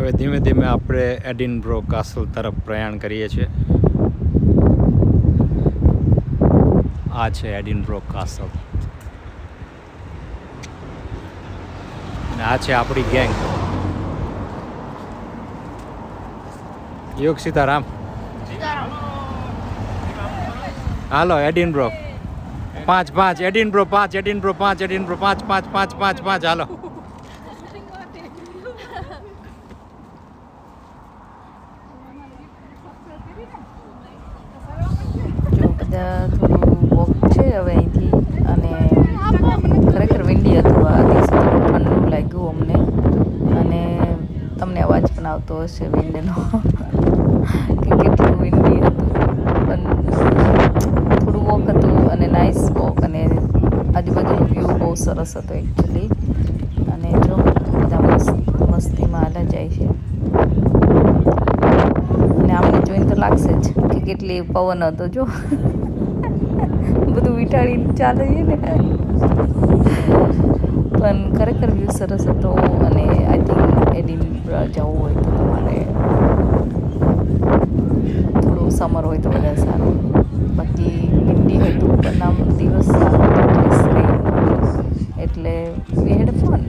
હવે ધીમે ધીમે આપણે એડિનબ્રો કાસલ તરફ પ્રયાણ કરીએ છીએ. આ છે એડિનબ્રો કાસલ અને આ છે આપણી ગેંગ. યોગ સીતારામ. હાલો એડિનબ્રો 5 એડિનબ્રો 5 એડિનબ્રો 5 એડિનબ્રો 5 5 5 5 5 હાલો. જો બધા થોડું વોક છે હવે અહીંથી, અને ખરેખર વિંડી હતું. આ દિવસે થોડું ઠંડુ લાગ્યું અમને, અને તમને અવાજ પણ આવતો હશે વિંડનો કે કેટલું વિંડી હતું. પણ થોડું વોક હતું અને નાઇસ વોક, અને આજુબાજુનો વ્યૂ બહુ સરસ હતો એકચ્યુઅલી. અને જો બધા મસ્તીમાં હાલા જાય છે, અને આમને જોઈને તો લાગશે જ કે કેટલી પવન હતો. જો બધું વીંટાળીને ચાલે છે ને, પણ ખરેખર વ્યૂ સરસ હતો. અને આઈ થિંક એડિનબ્રો જવું હોય તો તમારે થોડું સમર હોય તો વધારે સારું. બાકી વિન્ડી હતું, પણ આમ દિવસ સારો હતો, એટલે વી હેડ ફન.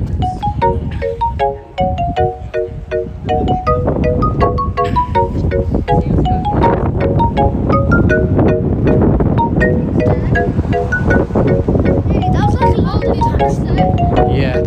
Yeah.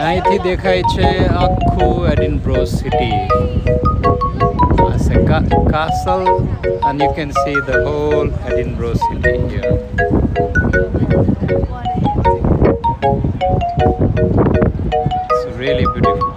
અહીંથી દેખાય છે આખું એડિનબ્રો city. It's a castle and you can see the whole Edinburgh city here. It's really beautiful.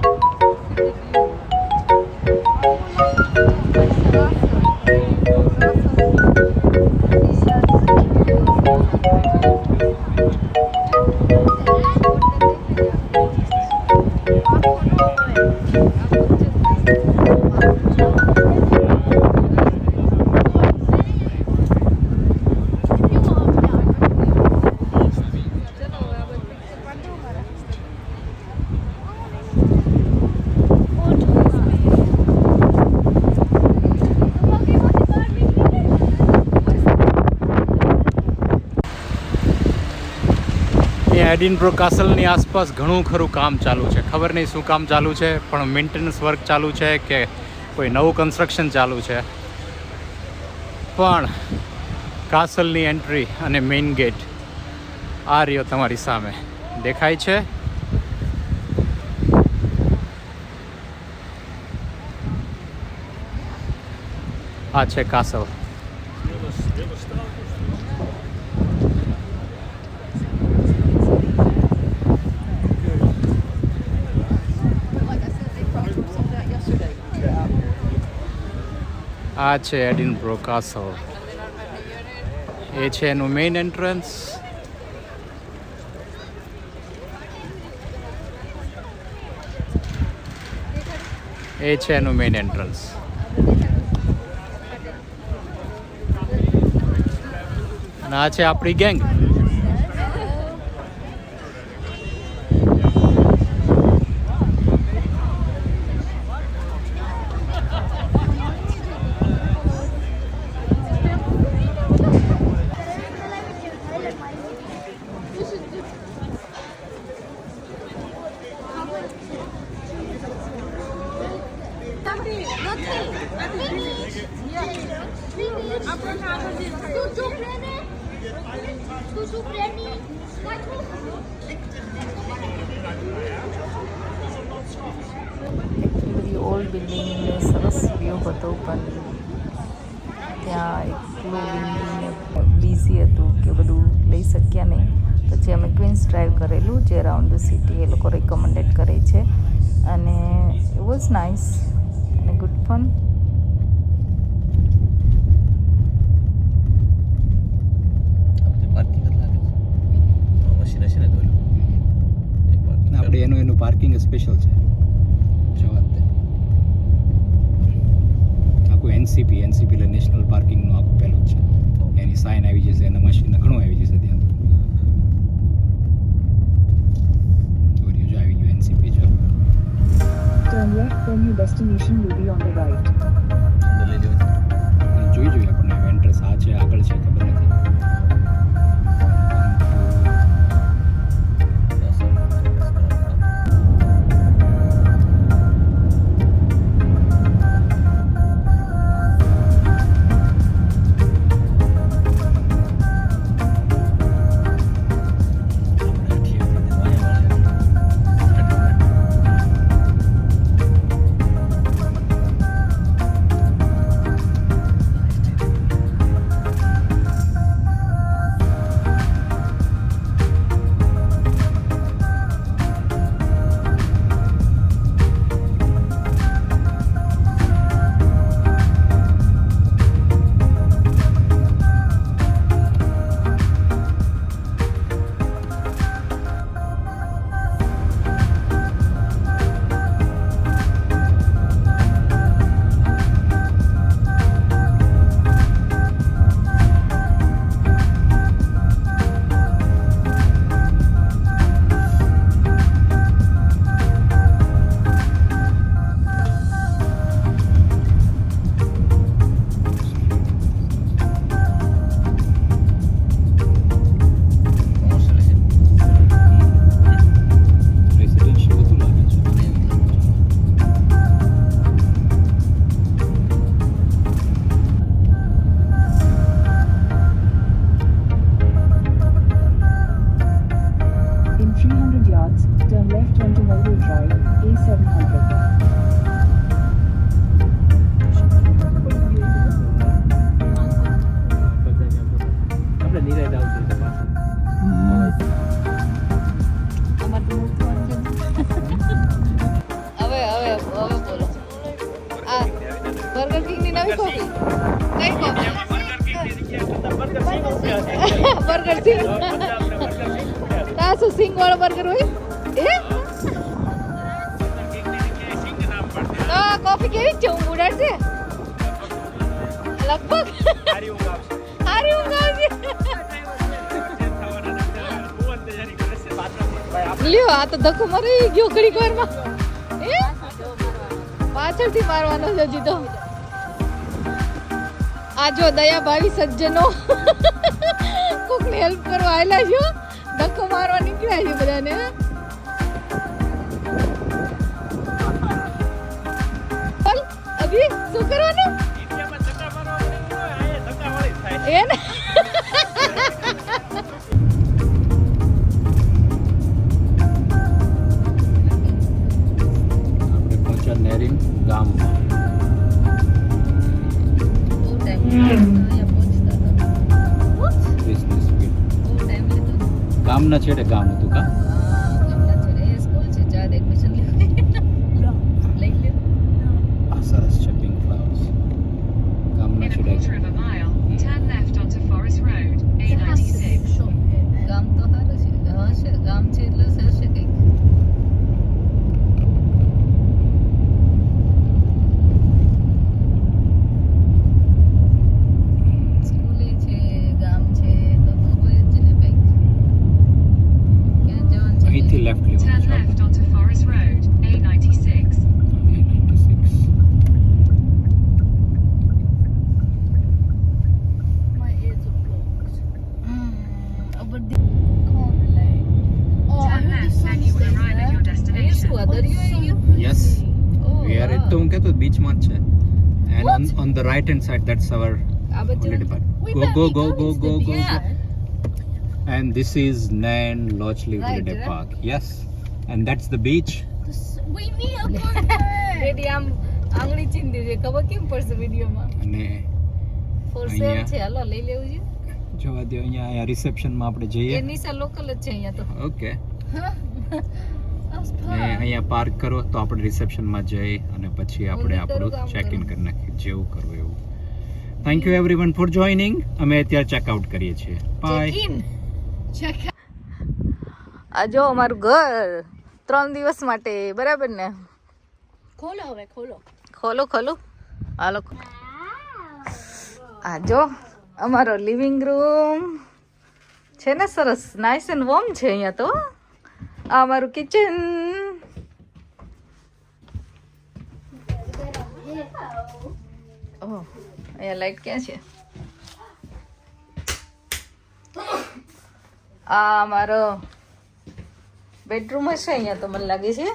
એડિનબ્રો કાસલની આસપાસ ઘણું ખરું કામ ચાલુ છે. ખબર નહીં શું કામ ચાલુ છે, પણ મેન્ટેનન્સ વર્ક ચાલુ છે કે કોઈ નવું કન્સ્ટ્રક્શન ચાલુ છે. પણ કાસલની એન્ટ્રી અને મેઇન ગેટ આ રહ્યો તમારી સામે દેખાય છે. આ છે કાસલ. આ છે એડિનબ્રો કાસલ. એ છે એનું મેઇન એન્ટ્રન્સ. એ છે એનું મેઇન એન્ટ્રન્સ. અને આ છે આપણી ગેંગ. એટલી બધી ઓલ્ડ બિલ્ડિંગને સરસ વ્યૂ હતો પણ ત્યાં એટલું વિન્ડી ને બિઝી હતું કે બધું લઈ શક્યા નહીં. પછી અમે ક્વીન્સ ડ્રાઈવ કરેલું જે અરાઉન્ડ ધ સિટી એ લોકો રેકમેન્ડેડ કરે છે અને ઇટ વોઝ નાઇસ અને ગુડ ફન. આપણે એનું પાર્કિંગ સ્પેશિયલ છે આખું એનસીપી એટલે નેશનલ પાર્કિંગનું આખું પહેલું જ છે. એની સાઇન આવી જશે, એના મશીન ઘણું આવી જશે ત્યાં તો જો આવી ગયું એનસીપી. જો Turn left, then your destination will be on the right. જોઈ આપણને એન્ટ્રન્સ આ છે, આગળ છે ખબર નથી. બર્ગર કિંગની નવી કોફી કઈ કોફી? બર્ગર સિંગ. તા શું સિંગ વાળો બર્ગર હોય એ? તો કોફી કેવી છે? ઊંઘ ઉડાડશે લગભગ. સારી ઊંઘ આવશે. લ્યો આ તો ધક્કો મારી ગયો ઘડીક વારમાં. એ પાછળથી મારવાનો છે હજી તો. આ જો દયા ભાવી સજ્જનો કોકને હેલ્પ કરવા આવેલા છો, ધક્કો મારવા નીકળ્યા છે બધાને. બોલ અભી શું કરવાનું એ ને? નેરિંગ ગામમાં ગામના છેડે ગામ હતું કા? સરસ છે પિંક ફ્લાવર્સ. ગામના છેડે ગામ તો સારું છે. હશે ગામ છે એટલે હશે કંઈક. અહીંથી લેફ્ટ લેવાનું છે આપણે. Yes, we are at હું કહેતો બીચમાં જ છે. And on the right hand side that's our આ બધું Holiday park. Go. And this is Nan Lochley Holiday right? Park. Yes. And that's the beach. Ready આમ આંગળી ચીંધી છે ખબર કેમ પડશે વિડીયોમાં અને ફોર સેલ અહીંયા. છે હાલો લઈ લેવું છે જોવા દો અહીંયા રિસેપ્શનમાં આપણે જઈએ. એ નિશા લોકલ જ છે અહીંયા તો ઓકે. ને અહીંયા પાર્ક કરો તો આપણે રિસેપ્શનમાં જઈ અને પછી આપણે આપણું ચેક ઇન કરી નાખીએ જેવું કરવું એવું. Thank you everyone four joining. અમે અત્યારે ચેકઆઉટ કરીએ છીએ. બાય. આ જો અમારું ઘર 3 દિવસ માટે બરાબર ને ખોલો હવે ખોલો હાલો આ જો અમારો લિવિંગ રૂમ છે ને સરસ નાઇસ એન્ડ વોર્મ છે અહીંયા તો આ અમારું કિચન ઓહ અહીંયા લાઈટ ક્યાં છે આ અમારો બેડરૂમ હશે અહીંયા તો મને લાગે છે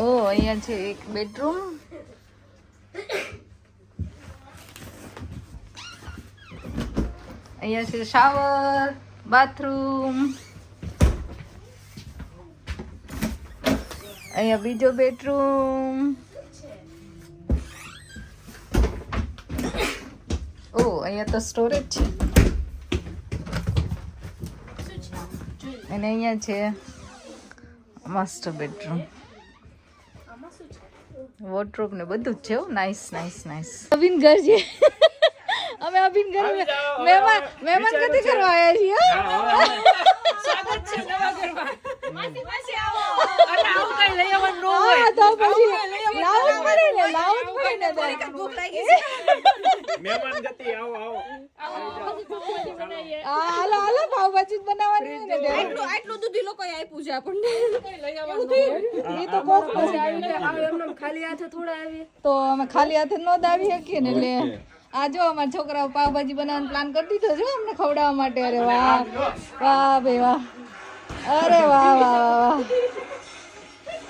ઓ અહીંયા છે એક બેડરૂમ અહીંયા છે શાવર બાથરૂમ અહીંયા બીજો બેડરૂમ ઓ અહીંયા તો સ્ટોરેજ છે અને અહીંયા છે માસ્ટર બેડરૂમ વોર્ડરોબ ને બધું જ છે નાઈસ અભિન ઘર છે અમે અભિન ઘર મહેમાન કદી કરવા આવ્યા છીએ સ્વાગત છે નવા ઘરમાં માસી આવો અને આવું કઈ લઈ આવવાનું ન હોય તો પછી લાવવું પડે ને ભૂખ લાગી છે મહેમાન ગતિ આવો હાલો પાવભાજી બનાવવાની ને આટલું દૂધ લોકોએ આપ્યું છે આપણને એ તો કોક પછી ખાલી હાથે થોડા આવી તો અમે ખાલી હાથે નો દાવી શકીએ ને એટલે આ જો અમારા છોકરાઓ પાવભાજી બનાવવાનો પ્લાન કરી દીધો છે અમને ખવડાવવા માટે અરે વાહ ભાઈ વાહ અરે વાહ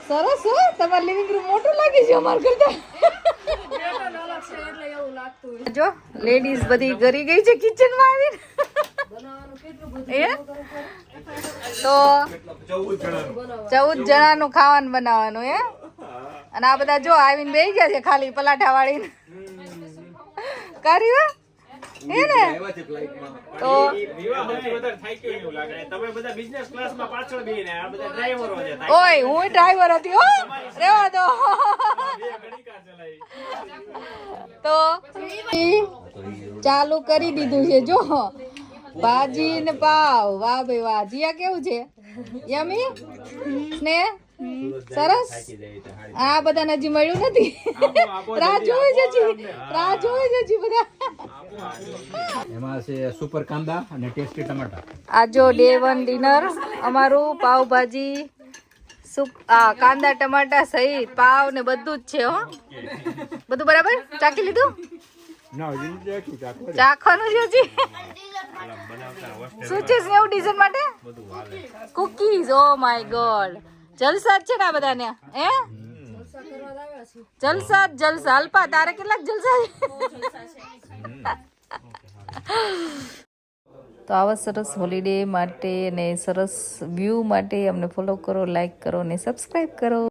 સરસ હો તમારું લિવિંગ રૂમ મોટું લાગે છે અમાર કરતા જો લેડીઝ બધી ગરી ગઈ છે કિચન માં આવીને તો 14 જણાનું ખાવાનું બનાવવાનું હે અને આ બધા જો આવીને બેસી ગયા છે ખાલી પલાઠા વાળીને કર્યું હે ને તો તમે બધા બિઝનેસ ક્લાસમાં પાછળ બેહીને આ બધા ડ્રાઈવરો છે ઓય હું ડ્રાઈવર હતી હો રેવા દો તો ચાલુ કરી દીધું છે જો ભાજી ને પાવ વાહ ભાઈ વાહ જીયા કેવું છે યમી ને સરસ આ બધાને હજી મળ્યું નથી રાહ જોવે છે બધા એમાં છે સુપર કાંદા અને ટેસ્ટી ટમાટા. આ જો ડે 1 ડિનર અમારું પાવભાજી કાંદા ટમાટા સહિત પાવ ને બધું જ છે હો બધું બરાબર ચાખી લીધું ચાખવાનું છે હજી શું છે એવું ડિઝાઇન માટે કુકીઝ ઓ માય ગોડ જલસા જ છે ને આ બધાને હે જલસા અલ્પા તારે કેટલાક જલસા છે તો આવા સરસ હોલિડે માટે અને સરસ વ્યૂ માટે અમને ફોલો કરો લાઈક કરો અને સબસ્ક્રાઈબ કરો